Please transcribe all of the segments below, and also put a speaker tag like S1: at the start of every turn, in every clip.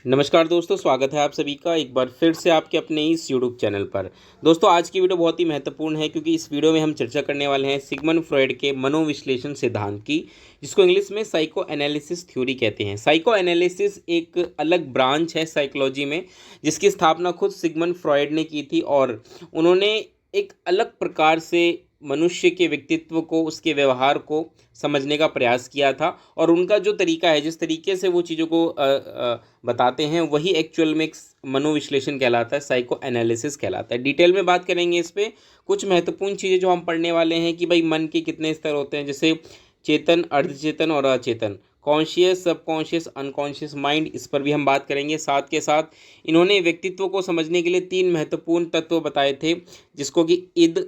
S1: नमस्कार दोस्तों, स्वागत है आप सभी का एक बार फिर से आपके अपने इस यूट्यूब चैनल पर। दोस्तों, आज की वीडियो बहुत ही महत्वपूर्ण है क्योंकि इस वीडियो में हम चर्चा करने वाले हैं सिगमंड फ्रॉइड के मनोविश्लेषण सिद्धांत की, जिसको इंग्लिश में साइको एनालिसिस थ्योरी कहते हैं। साइको एनालिसिस एक अलग ब्रांच है साइकोलॉजी में, जिसकी स्थापना खुद सिगमंड फ्रॉइड ने की थी और उन्होंने एक अलग प्रकार से मनुष्य के व्यक्तित्व को, उसके व्यवहार को समझने का प्रयास किया था। और उनका जो तरीका है, जिस तरीके से वो चीज़ों को बताते हैं, वही एक्चुअल में एक मनोविश्लेषण कहलाता है, साइको एनालिसिस कहलाता है। डिटेल में बात करेंगे इस पे। कुछ महत्वपूर्ण चीज़ें जो हम पढ़ने वाले हैं कि भाई मन के कितने स्तर होते हैं, जैसे चेतन, अर्धचेतन और अचेतन, कॉन्शियस, सबकॉन्शियस, अनकॉन्शियस माइंड, इस पर भी हम बात करेंगे। साथ के साथ इन्होंने व्यक्तित्व को समझने के लिए 3 महत्वपूर्ण तत्व बताए थे, जिसको कि इद,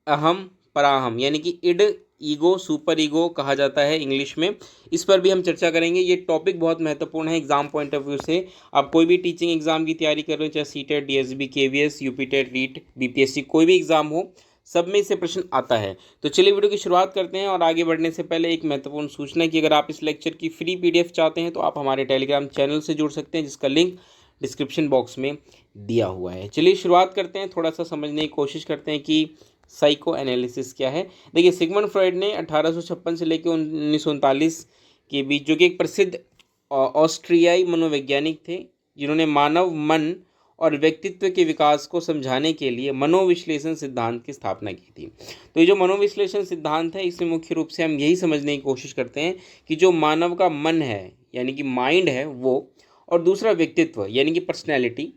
S1: अहम, पराहम, यानी कि इड, ईगो, सुपर ईगो कहा जाता है इंग्लिश में। इस पर भी हम चर्चा करेंगे। ये टॉपिक बहुत महत्वपूर्ण है एग्जाम पॉइंट ऑफ व्यू से। आप कोई भी टीचिंग एग्जाम की तैयारी कर रहे हो, चाहे CTET, DSB, KVS, UPTET, REET, BPSC, कोई भी एग्जाम हो, सब में से प्रश्न आता है। तो चलिए वीडियो की शुरुआत करते हैं। और आगे बढ़ने से पहले एक महत्वपूर्ण सूचना कि अगर आप इस लेक्चर की फ्री पीडीएफ चाहते हैं तो आप हमारे टेलीग्राम चैनल से जुड़ सकते हैं, जिसका लिंक डिस्क्रिप्शन बॉक्स में दिया हुआ है। चलिए शुरुआत करते हैं, थोड़ा सा समझने की कोशिश करते हैं कि साइको एनालिसिस क्या है। देखिए, सिगमंड फ्रॉइड ने 1856 से लेकर 1939 के बीच, जो कि एक प्रसिद्ध ऑस्ट्रियाई मनोवैज्ञानिक थे, जिन्होंने मानव मन और व्यक्तित्व के विकास को समझाने के लिए मनोविश्लेषण सिद्धांत की स्थापना की थी। तो ये जो मनोविश्लेषण सिद्धांत है, इसमें मुख्य रूप से हम यही समझने की कोशिश करते हैं कि जो मानव का मन है, यानी कि माइंड है वो, और दूसरा व्यक्तित्व यानी कि पर्सनैलिटी,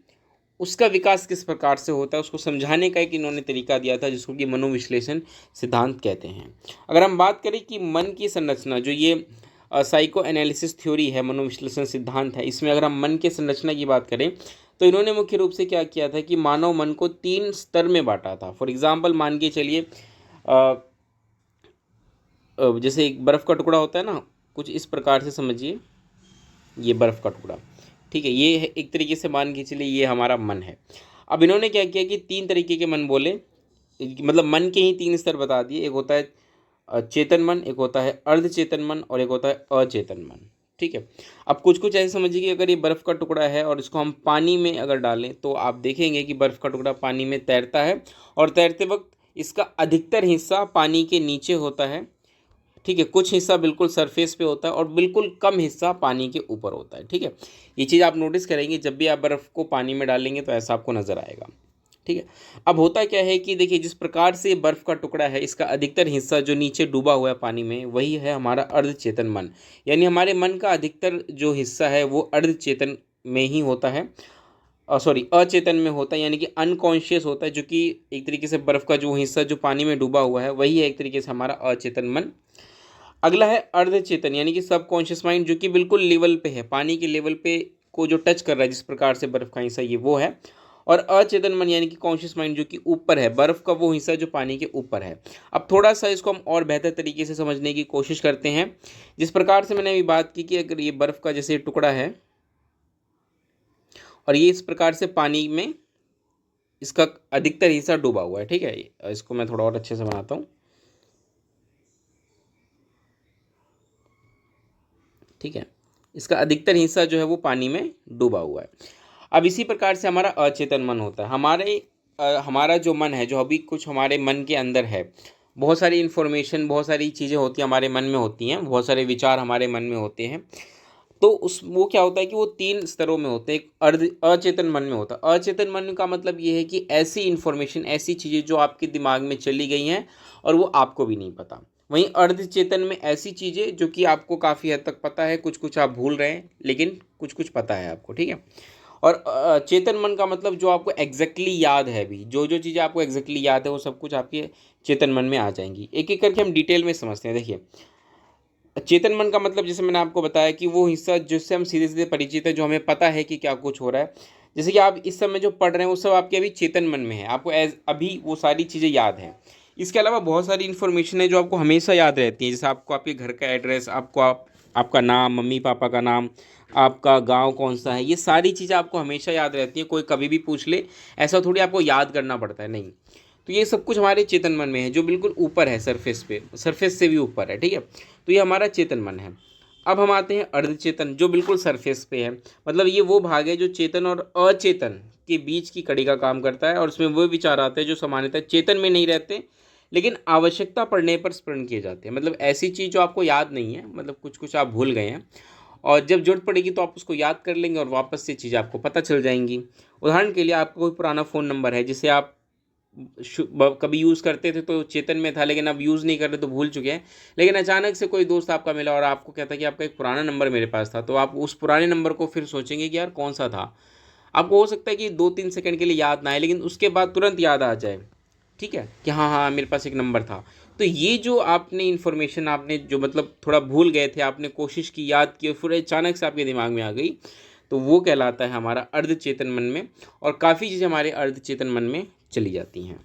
S1: उसका विकास किस प्रकार से होता है, उसको समझाने का एक इन्होंने तरीका दिया था, जिसको कि मनोविश्लेषण सिद्धांत कहते हैं। अगर हम बात करें कि मन की संरचना, जो ये साइको एनालिसिस थ्योरी है, मनोविश्लेषण सिद्धांत है, इसमें अगर हम मन की संरचना की बात करें तो इन्होंने मुख्य रूप से क्या किया था कि मानव मन को 3 स्तर में बांटा था। फॉर एग्जाम्पल मान के चलिए, जैसे एक बर्फ़ का टुकड़ा होता है ना, कुछ इस प्रकार से समझिए, ये बर्फ़ का टुकड़ा, ठीक है, ये है एक तरीके से, मान के चलिए ये हमारा मन है। अब इन्होंने क्या किया कि 3 तरीके के मन बोले, मतलब मन के ही 3 स्तर बता दिए। एक होता है चेतन मन, एक होता है अर्धचेतन मन और एक होता है अचेतन मन, ठीक है। अब कुछ कुछ ऐसे समझिए कि अगर ये बर्फ़ का टुकड़ा है और इसको हम पानी में अगर डालें तो आप देखेंगे कि बर्फ़ का टुकड़ा पानी में तैरता है, और तैरते वक्त इसका अधिकतर हिस्सा पानी के नीचे होता है, ठीक है। कुछ हिस्सा बिल्कुल सरफेस पे होता है और बिल्कुल कम हिस्सा पानी के ऊपर होता है, ठीक है। ये चीज़ आप नोटिस करेंगे, जब भी आप बर्फ़ को पानी में डालेंगे तो ऐसा आपको नज़र आएगा, ठीक है। अब होता क्या है कि देखिए, जिस प्रकार से बर्फ़ का टुकड़ा है, इसका अधिकतर हिस्सा जो नीचे डूबा हुआ है पानी में, वही है हमारा अर्धचेतन मन। यानी हमारे मन का अधिकतर जो हिस्सा है वो अर्धचेतन में ही होता है, सॉरी, अचेतन में होता है, यानी कि अनकॉन्शियस होता है, जो कि एक तरीके से बर्फ़ का जो हिस्सा जो पानी में डूबा हुआ है, वही है एक तरीके से हमारा अचेतन मन। अगला है अर्धचेतन, यानी कि सब कॉन्शियस माइंड, जो कि बिल्कुल लेवल पे है, पानी के लेवल पे को जो टच कर रहा है, जिस प्रकार से बर्फ़ का हिस्सा, ये वो है। और अचेतन मन यानी कि कॉन्शियस माइंड, जो कि ऊपर है, बर्फ़ का वो हिस्सा जो पानी के ऊपर है। अब थोड़ा सा इसको हम और बेहतर तरीके से समझने की कोशिश करते हैं। जिस प्रकार से मैंने अभी बात की कि अगर ये बर्फ़ का जैसे टुकड़ा है और ये इस प्रकार से पानी में इसका अधिकतर हिस्सा डूबा हुआ है, ठीक है। इसको मैं थोड़ा और अच्छे से बनाता हूँ, ठीक है। इसका अधिकतर हिस्सा जो है वो पानी में डूबा हुआ है। अब इसी प्रकार से हमारा अचेतन मन होता है। हमारा जो मन है, जो अभी कुछ हमारे मन के अंदर है, बहुत सारी इन्फॉर्मेशन, बहुत सारी चीज़ें होती हैं हमारे मन में, होती हैं बहुत सारे विचार हमारे मन में होते हैं। तो उस वो क्या होता है कि वो 3 स्तरों में होते हैं। एक अचेतन मन में होता है। अचेतन मन का मतलब ये है कि ऐसी इन्फॉर्मेशन, ऐसी चीज़ें जो आपके दिमाग में चली गई हैं और वो आपको भी नहीं पता। वहीं अर्धचेतन में ऐसी चीज़ें जो कि आपको काफ़ी हद तक पता है, कुछ कुछ आप भूल रहे हैं, लेकिन कुछ कुछ पता है आपको, ठीक है। और चेतन मन का मतलब जो आपको एग्जैक्टली याद है, भी जो जो चीज़ें आपको एग्जैक्टली याद है वो सब कुछ आपके चेतन मन में आ जाएंगी। एक एक करके हम डिटेल में समझते हैं। देखिए, चेतन मन का मतलब, जैसे मैंने आपको बताया, कि वो हिस्सा जिससे हम सीधे सीधे परिचित है, जो हमें पता है कि क्या कुछ हो रहा है। जैसे कि आप इस समय जो पढ़ रहे हैं वो सब आपके अभी चेतन मन में है, आपको एज अभी वो सारी चीज़ें याद हैं। इसके अलावा बहुत सारी इन्फॉर्मेशन है जो आपको हमेशा याद रहती है, जैसे आपको आपके घर का एड्रेस, आपका नाम, मम्मी पापा का नाम, आपका गांव कौन सा है, ये सारी चीज़ें आपको हमेशा याद रहती हैं। कोई कभी भी पूछ ले, ऐसा थोड़ी आपको याद करना पड़ता है, नहीं। तो ये सब कुछ हमारे चेतन मन में है, जो बिल्कुल ऊपर है, सरफेस पे, सरफेस से भी ऊपर है, ठीक है। तो ये हमारा चेतन मन है। अब हम आते हैं अर्धचेतन, जो बिल्कुल सरफेस पे है। मतलब ये वो भाग है जो चेतन और अचेतन के बीच की कड़ी का काम करता है, और उसमें वो विचार आते हैं जो सामान्यतः चेतन में नहीं रहते लेकिन आवश्यकता पड़ने पर स्मरण किए जाते हैं। मतलब ऐसी चीज़ जो आपको याद नहीं है, मतलब कुछ कुछ आप भूल गए हैं, और जब जरूरत पड़ेगी तो आप उसको याद कर लेंगे और वापस से चीज़ें आपको पता चल जाएंगी। उदाहरण के लिए, आपका कोई पुराना फ़ोन नंबर है जिसे आप कभी यूज़ करते थे तो चेतन में था, लेकिन अब यूज़ नहीं कर रहे तो भूल चुके हैं। लेकिन अचानक से कोई दोस्त आपका मिला और आपको कहता है कि आपका एक पुराना नंबर मेरे पास था, तो आप उस पुराने नंबर को फिर सोचेंगे कि यार कौन सा था। आपको हो सकता है कि 2-3 सेकंड के लिए याद ना आए, लेकिन उसके बाद तुरंत याद आ जाए, ठीक है, कि हाँ हाँ मेरे पास एक नंबर था। तो ये जो आपने इन्फॉर्मेशन, आपने जो मतलब थोड़ा भूल गए थे, आपने कोशिश की, याद की, और फिर अचानक से आपके दिमाग में आ गई, तो वो कहलाता है हमारा अर्धचेतन मन में। और काफ़ी चीज़ें हमारे अर्धचेतन मन में चली जाती हैं।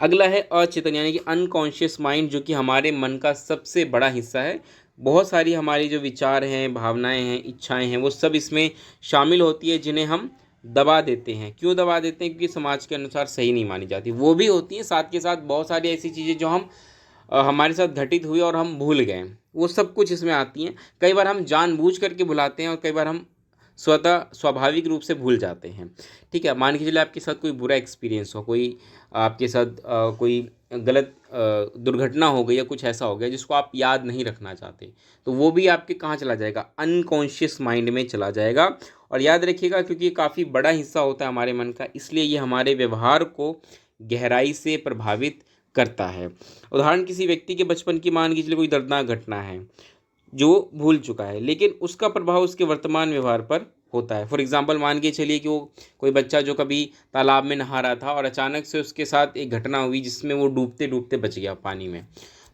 S1: अगला है अचेतन, यानी कि अनकॉन्शियस माइंड, जो कि हमारे मन का सबसे बड़ा हिस्सा है। बहुत सारी हमारी जो विचार हैं, भावनाएं हैं, इच्छाएं हैं, वो सब इसमें शामिल होती है, जिन्हें हम दबा देते हैं। क्यों दबा देते हैं? क्योंकि समाज के अनुसार सही नहीं मानी जाती। वो भी होती हैं, साथ के साथ बहुत सारी ऐसी चीज़ें जो हम हमारे साथ घटित हुई और हम भूल गए, वो सब कुछ इसमें आती हैं। कई बार हम जानबूझ करके भुलाते हैं और कई बार हम स्वतः स्वाभाविक रूप से भूल जाते हैं। ठीक है, मान के चलिए आपके साथ कोई बुरा एक्सपीरियंस हो, कोई आपके साथ कोई गलत दुर्घटना हो गई या कुछ ऐसा हो गया जिसको आप याद नहीं रखना चाहते, तो वो भी आपके कहाँ चला जाएगा? अनकॉन्शियस माइंड में चला जाएगा। और याद रखिएगा, क्योंकि ये काफ़ी बड़ा हिस्सा होता है हमारे मन का, इसलिए ये हमारे व्यवहार को गहराई से प्रभावित करता है। उदाहरण, किसी व्यक्ति के बचपन की मान के चलिए कोई दर्दनाक घटना है जो वो भूल चुका है, लेकिन उसका प्रभाव उसके वर्तमान व्यवहार पर होता है। फॉर एग्जाम्पल, मान के चलिए कि वो कोई बच्चा जो कभी तालाब में नहा रहा था और अचानक से उसके साथ एक घटना हुई जिसमें वो डूबते डूबते बच गया पानी में।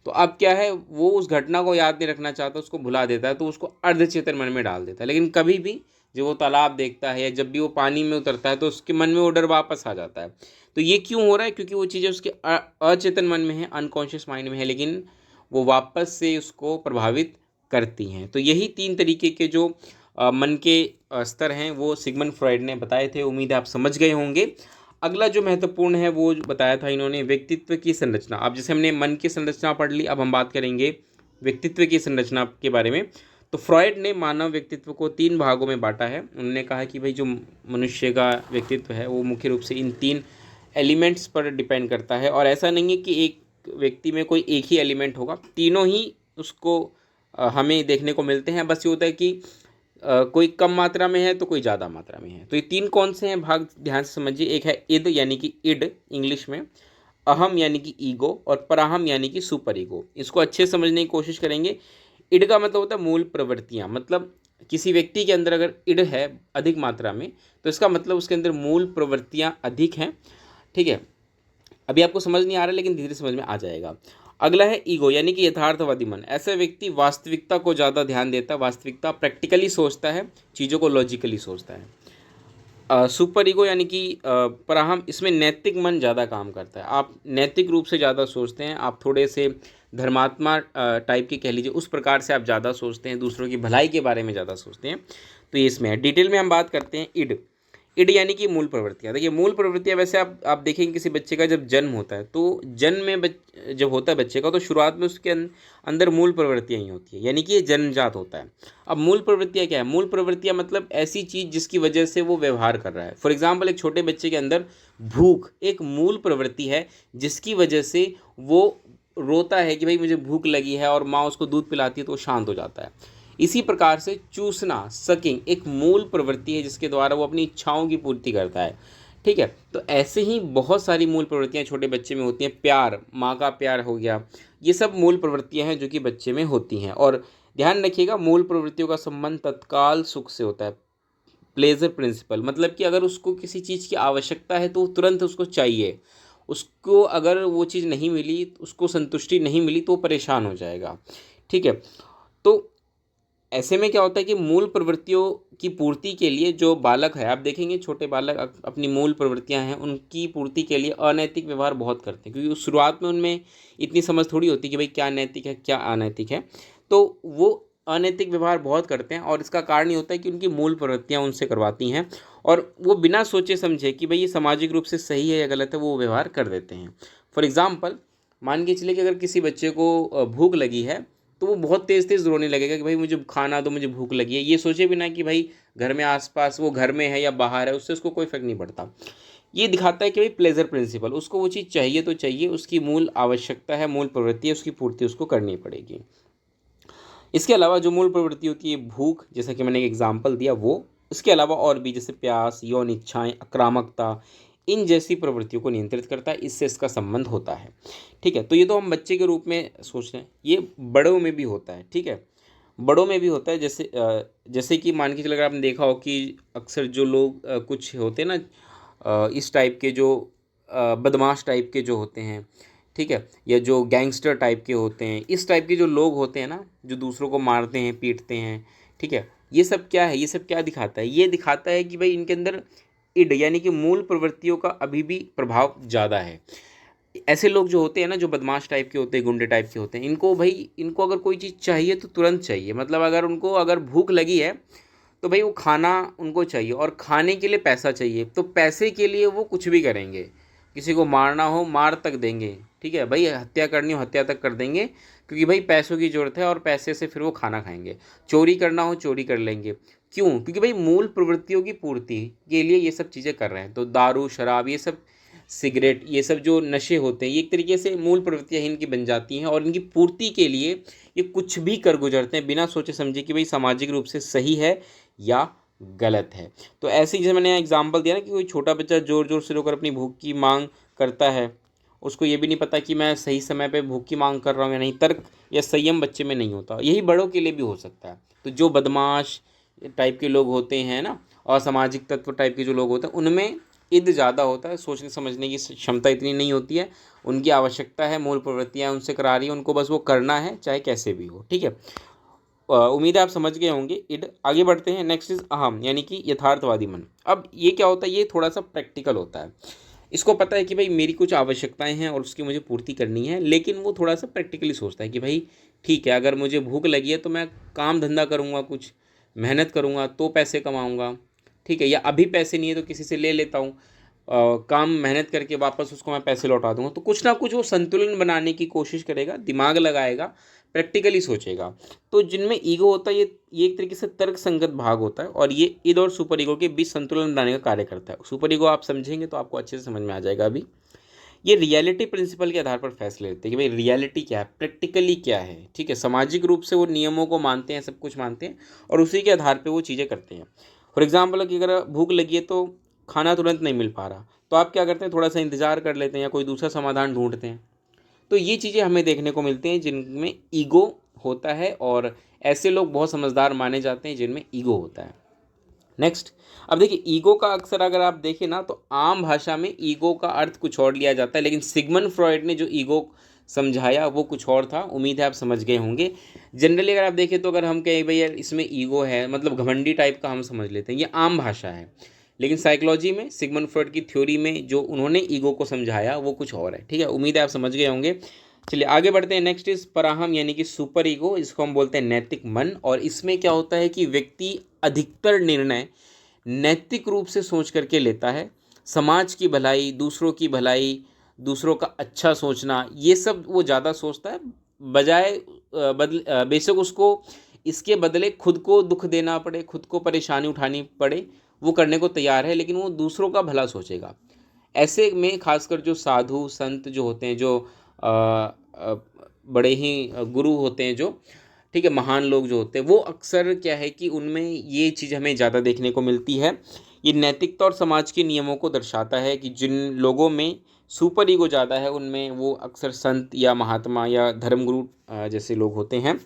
S1: तो अब क्या है, वो उस घटना को याद नहीं रखना चाहता, उसको भुला देता है, तो उसको अर्धचेतन मन में डाल देता है। लेकिन कभी भी जब वो तालाब देखता है या जब भी वो पानी में उतरता है, तो उसके मन में वो डर वापस आ जाता है। तो ये क्यों हो रहा है? क्योंकि वो चीज़ें उसके अचेतन मन में है, अनकॉन्शियस माइंड में है, लेकिन वो वापस से उसको प्रभावित करती हैं। तो यही 3 तरीके के जो मन के स्तर हैं, वो सिगमंड फ्रॉइड ने बताए थे। उम्मीद है आप समझ गए होंगे। अगला जो महत्वपूर्ण है वो जो बताया था इन्होंने, व्यक्तित्व की संरचना। अब जैसे हमने मन की संरचना पढ़ ली, अब हम बात करेंगे व्यक्तित्व की संरचना के बारे में। तो फ्रॉइड ने मानव व्यक्तित्व को 3 भागों में बांटा है। उन्होंने कहा कि भाई जो मनुष्य का व्यक्तित्व है वो मुख्य रूप से इन 3 एलिमेंट्स पर डिपेंड करता है। और ऐसा नहीं है कि एक व्यक्ति में कोई एक ही एलिमेंट होगा, तीनों ही उसको हमें देखने को मिलते हैं। बस ये होता है कि कोई कम मात्रा में है तो कोई ज़्यादा मात्रा में है। तो ये 3 कौन से हैं भाग, ध्यान से समझिए। एक है इद, यानी कि इड इंग्लिश में, अहम यानी कि ईगो, और पराहम यानी कि सुपर ईगो। इसको अच्छे से समझने की कोशिश करेंगे। इड का मतलब होता है मूल प्रवृत्तियाँ। मतलब किसी व्यक्ति के अंदर अगर इड है अधिक मात्रा में, तो इसका मतलब उसके अंदर मूल प्रवृत्तियाँ अधिक हैं। ठीक है, अभी आपको समझ नहीं आ रहा, लेकिन धीरे समझ में आ जाएगा। अगला है ईगो, यानी कि यथार्थवादी मन। ऐसा व्यक्ति वास्तविकता को ज़्यादा ध्यान देता है, वास्तविकता प्रैक्टिकली सोचता है, चीज़ों को लॉजिकली सोचता है। सुपर ईगो यानी कि पराहम, इसमें नैतिक मन ज़्यादा काम करता है। आप नैतिक रूप से ज़्यादा सोचते हैं, आप थोड़े से धर्मात्मा टाइप के कह लीजिए, उस प्रकार से आप ज़्यादा सोचते हैं, दूसरों की भलाई के बारे में ज़्यादा सोचते हैं। तो ये इसमें है। डिटेल में हम बात करते हैं इड। इड यानी कि मूल प्रवृत्तियाँ। देखिए, मूल प्रवृत्तियाँ वैसे आप देखेंगे किसी बच्चे का जब जन्म होता है, तो जन्म में जब होता है बच्चे का, तो शुरुआत में उसके अंदर मूल प्रवृत्तियाँ ही होती है, यानी कि ये जन्मजात होता है। अब मूल प्रवृत्तियाँ क्या है? मूल प्रवृत्तियाँ मतलब ऐसी चीज़ जिसकी वजह से वो व्यवहार कर रहा है। फॉर एग्जाम्पल, एक छोटे बच्चे के अंदर भूख एक मूल प्रवृत्ति है, जिसकी वजह से वो रोता है कि भाई मुझे भूख लगी है, और माँ उसको दूध पिलाती है तो वो शांत हो जाता है। इसी प्रकार से चूसना, सकिंग, एक मूल प्रवृत्ति है जिसके द्वारा वो अपनी इच्छाओं की पूर्ति करता है। ठीक है, तो ऐसे ही बहुत सारी मूल प्रवृत्तियां छोटे बच्चे में होती हैं। प्यार, माँ का प्यार हो गया, ये सब मूल प्रवृत्तियां हैं जो कि बच्चे में होती हैं। और ध्यान रखिएगा, मूल प्रवृत्तियों का संबंध तत्काल सुख से होता है, प्लेजर प्रिंसिपल। मतलब कि अगर उसको किसी चीज़ की आवश्यकता है तो तुरंत उसको चाहिए। उसको अगर वो चीज़ नहीं मिली, उसको संतुष्टि नहीं मिली, तो वो परेशान हो जाएगा। ठीक है, तो ऐसे में क्या होता है कि मूल प्रवृत्तियों की पूर्ति के लिए जो बालक है, आप देखेंगे छोटे बालक अपनी मूल प्रवृत्तियां हैं उनकी पूर्ति के लिए अनैतिक व्यवहार बहुत करते हैं, क्योंकि उस शुरुआत में उनमें इतनी समझ थोड़ी होती कि भाई क्या नैतिक है क्या अनैतिक है। तो वो अनैतिक व्यवहार बहुत करते हैं, और इसका कारण ये होता है कि उनकी मूल प्रवृत्तियां उनसे करवाती हैं, और वो बिना सोचे समझे कि भाई ये सामाजिक रूप से सही है या गलत है, वो व्यवहार कर देते हैं। फॉर एग्ज़ाम्पल, मान के चलिए कि अगर किसी बच्चे को भूख लगी है, तो वो बहुत तेज़ तेज़ रोने लगेगा कि भाई मुझे खाना दो, मुझे भूख लगी है। ये सोचे बिना कि भाई घर में आसपास वो घर में है या बाहर है, उससे उसको कोई फ़र्क नहीं पड़ता। ये दिखाता है कि भाई प्लेजर प्रिंसिपल, उसको वो चीज़ चाहिए तो चाहिए, उसकी मूल आवश्यकता है, मूल प्रवृत्ति है, उसकी पूर्ति उसको करनी पड़ेगी। इसके अलावा जो मूल प्रवृत्ति होती है भूख, जैसा कि मैंने एक एग्जाम्पल दिया वो, इसके अलावा और भी जैसे प्यास, यौन इच्छाएं, आक्रामकता, इन जैसी प्रवृत्तियों को नियंत्रित करता है, इससे इसका संबंध होता है। ठीक है, तो ये तो हम बच्चे के रूप में सोच रहे हैं, ये बड़ों में भी होता है। ठीक है, बड़ों में भी होता है। जैसे कि मान के चलो, अगर आपने देखा हो कि अक्सर जो लोग कुछ होते हैं ना, इस टाइप के जो बदमाश टाइप के जो होते हैं, ठीक है, या जो गैंगस्टर टाइप के होते हैं, इस टाइप के जो लोग होते हैं ना, जो दूसरों को मारते हैं, पीटते हैं, ठीक है, ये सब क्या है, ये सब क्या दिखाता है? ये दिखाता है कि भाई इनके अंदर इड यानी कि मूल प्रवृत्तियों का अभी भी प्रभाव ज़्यादा है। ऐसे लोग जो होते हैं ना, जो बदमाश टाइप के होते हैं, गुंडे टाइप के होते हैं, इनको अगर कोई चीज़ चाहिए तो तुरंत चाहिए। मतलब अगर भूख लगी है तो भाई वो खाना उनको चाहिए, और खाने के लिए पैसा चाहिए, तो पैसे के लिए वो कुछ भी करेंगे। किसी को मारना हो मार तक देंगे, ठीक है भाई, हत्या करनी हो हत्या तक कर देंगे, क्योंकि भाई पैसों की ज़रूरत है और पैसे से फिर वो खाना खाएंगे। चोरी करना हो चोरी कर लेंगे। क्यों? क्योंकि भाई मूल प्रवृत्तियों की पूर्ति के लिए ये सब चीज़ें कर रहे हैं। तो दारू, शराब, ये सब, सिगरेट, ये सब जो नशे होते हैं, ये एक तरीके से मूल प्रवृत्तियाँ इनकी बन जाती हैं, और इनकी पूर्ति के लिए ये कुछ भी कर गुजरते हैं, बिना सोचे समझे कि भाई सामाजिक रूप से सही है या गलत है। तो ऐसे ही जैसे मैंने एग्जांपल दिया ना, कि कोई छोटा बच्चा ज़ोर ज़ोर से रोकर अपनी भूख की मांग करता है, उसको ये भी नहीं पता कि मैं सही समय पे भूख की मांग कर रहा हूँ या नहीं। तर्क या संयम बच्चे में नहीं होता। यही बड़ों के लिए भी हो सकता है। तो जो बदमाश टाइप के लोग होते हैं ना, और सामाजिक तत्व टाइप के जो लोग होते हैं, उनमें इद ज़्यादा होता है, सोचने समझने की क्षमता इतनी नहीं होती है। उनकी आवश्यकता है, मूल प्रवृत्तियाँ उनसे करा रही हैं, उनको बस वो करना है, चाहे कैसे भी हो। ठीक है, उम्मीद है आप समझ गए होंगे इड। आगे बढ़ते हैं। नेक्स्ट इज अहम, यानी कि यथार्थवादी मन। अब ये क्या होता है? ये थोड़ा सा प्रैक्टिकल होता है। इसको पता है कि भाई मेरी कुछ आवश्यकताएं हैं और उसकी मुझे पूर्ति करनी है, लेकिन वो थोड़ा सा प्रैक्टिकली सोचता है कि भाई ठीक है, अगर मुझे भूख लगी है तो मैं काम धंधा करूँगा, कुछ मेहनत करूँगा तो पैसे कमाऊँगा। ठीक है, या अभी पैसे नहीं है तो किसी से ले लेता हूँ, काम मेहनत करके वापस उसको मैं पैसे लौटा दूंगा। तो कुछ ना कुछ वो संतुलन बनाने की कोशिश करेगा, दिमाग लगाएगा, प्रैक्टिकली सोचेगा। तो जिनमें ईगो होता है, ये एक तरीके से तर्क संगत भाग होता है, और ये ईद और सुपर ईगो के बीच संतुलन बनाने का कार्य करता है। सुपर ईगो आप समझेंगे तो आपको अच्छे से समझ में आ जाएगा। अभी ये रियलिटी प्रिंसिपल के आधार पर फैसले लेते हैं कि भाई रियलिटी क्या है, प्रैक्टिकली क्या है। ठीक है, सामाजिक रूप से वो नियमों को मानते हैं, सब कुछ मानते हैं, और उसी के आधार पर वो चीज़ें करते हैं। फॉर एग्जाम्पल कि अगर भूख लगी है तो खाना तुरंत नहीं मिल पा रहा, तो आप क्या करते हैं? थोड़ा सा इंतज़ार कर लेते हैं या कोई दूसरा समाधान ढूंढते हैं। तो ये चीज़ें हमें देखने को मिलती हैं जिनमें ईगो होता है, और ऐसे लोग बहुत समझदार माने जाते हैं जिनमें ईगो होता है। नेक्स्ट, अब देखिए, ईगो का अक्सर अगर आप देखें ना, तो आम भाषा में ईगो का अर्थ कुछ और लिया जाता है, लेकिन सिगमंड फ्रॉइड ने जो ईगो समझाया वो कुछ और था। उम्मीद है आप समझ गए होंगे। जनरली अगर आप देखें तो अगर हम कहें भैया इसमें ईगो है, मतलब घमंडी टाइप का हम समझ लेते हैं, ये आम भाषा है। लेकिन साइकोलॉजी में, सिगमंड फ्रॉइड की थ्योरी में जो उन्होंने ईगो को समझाया वो कुछ और है। ठीक है, उम्मीद है आप समझ गए होंगे। चलिए आगे बढ़ते हैं। नेक्स्ट इज पराहम, यानी कि सुपर ईगो, इसको हम बोलते हैं नैतिक मन। और इसमें क्या होता है कि व्यक्ति अधिकतर निर्णय नैतिक रूप से सोच करके लेता है। समाज की भलाई, दूसरों की भलाई, दूसरों का अच्छा सोचना, ये सब वो ज़्यादा सोचता है, बजाय बेशक उसको इसके बदले खुद को दुख देना पड़े, खुद को परेशानी उठानी पड़े, वो करने को तैयार है, लेकिन वो दूसरों का भला सोचेगा। ऐसे में खासकर जो साधु संत जो होते हैं, जो अ, अ, बड़े ही गुरु होते हैं, जो ठीक है, महान लोग जो होते हैं, वो अक्सर क्या है कि उनमें ये चीज़ हमें ज़्यादा देखने को मिलती है। ये नैतिकता और समाज के नियमों को दर्शाता है कि जिन लोगों में सुपर ईगो ज़्यादा है, उनमें वो अक्सर संत या महात्मा या धर्मगुरु जैसे लोग होते हैं।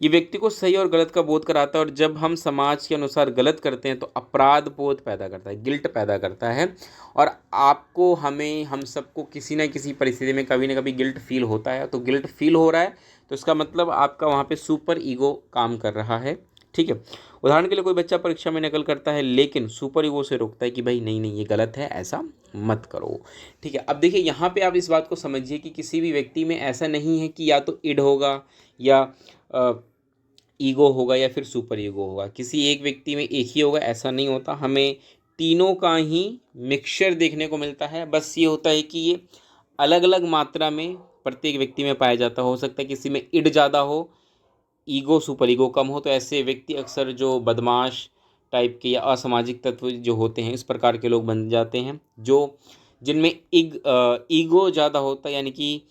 S1: ये व्यक्ति को सही और गलत का बोध कराता है, और जब हम समाज के अनुसार गलत करते हैं तो अपराध बोध पैदा करता है, गिल्ट पैदा करता है। और आपको, हमें, हम सबको किसी न किसी परिस्थिति में कभी ना कभी गिल्ट फील होता है। तो गिल्ट फील हो रहा है तो इसका मतलब आपका वहाँ पे सुपर ईगो काम कर रहा है। ठीक है, उदाहरण के लिए कोई बच्चा परीक्षा में नकल करता है, लेकिन सुपर ईगो से रोकता है कि भाई नहीं नहीं, ये गलत है, ऐसा मत करो। ठीक है, अब देखिए यहाँ पे आप इस बात को समझिए कि किसी भी व्यक्ति में ऐसा नहीं है कि या तो इड होगा, या ईगो होगा, या फिर सुपर ईगो होगा। किसी एक व्यक्ति में एक ही होगा, ऐसा नहीं होता। हमें तीनों का ही मिक्सचर देखने को मिलता है। बस ये होता है कि ये अलग अलग मात्रा में प्रत्येक व्यक्ति में पाया जाता हो सकता है किसी में इड ज़्यादा हो, ईगो सुपर ईगो कम हो, तो ऐसे व्यक्ति अक्सर जो बदमाश टाइप के या असामाजिक तत्व जो होते हैं इस प्रकार के लोग बन जाते हैं, जो जिनमें ईगो ज़्यादा होता है, यानी कि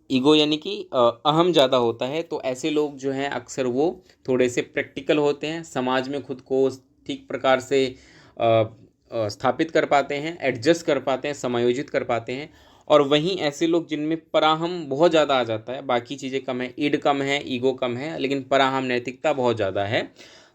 S1: ईगो यानी कि अहम ज़्यादा होता है। तो ऐसे लोग जो हैं अक्सर वो थोड़े से प्रैक्टिकल होते हैं, समाज में खुद को ठीक प्रकार से स्थापित कर पाते हैं, एडजस्ट कर पाते हैं, समायोजित कर पाते हैं। और वहीं ऐसे लोग जिनमें पराहम बहुत ज़्यादा आ जाता है, बाकी चीज़ें कम है, ईड कम है, ईगो कम है, लेकिन पराहम नैतिकता बहुत ज़्यादा है,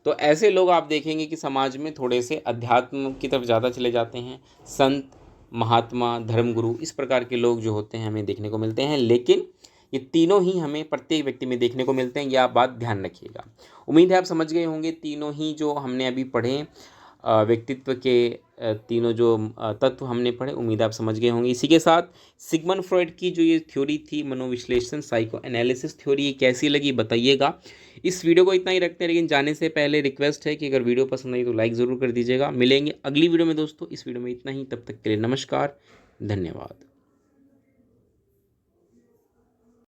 S1: तो ऐसे लोग आप देखेंगे कि समाज में थोड़े से अध्यात्म की तरफ ज़्यादा चले जाते हैं। संत, महात्मा, धर्मगुरु इस प्रकार के लोग जो होते हैं हमें देखने को मिलते हैं, लेकिन ये तीनों ही हमें प्रत्येक व्यक्ति में देखने को मिलते हैं, यह आप बात ध्यान रखिएगा। उम्मीद है आप समझ गए होंगे तीनों ही जो हमने अभी पढ़े व्यक्तित्व के तीनों जो तत्व हमने पढ़े, उम्मीद है आप समझ गए होंगे। इसी के साथ सिगमंड फ्रॉइड की जो ये थ्योरी थी मनोविश्लेषण साइको एनालिसिस थ्योरी, ये कैसी लगी बताइएगा। इस वीडियो को इतना ही रखते हैं, लेकिन जाने से पहले रिक्वेस्ट है कि अगर वीडियो पसंद आई तो लाइक ज़रूर कर दीजिएगा। मिलेंगे अगली वीडियो में दोस्तों, इस वीडियो में इतना ही, तब तक के लिए नमस्कार, धन्यवाद।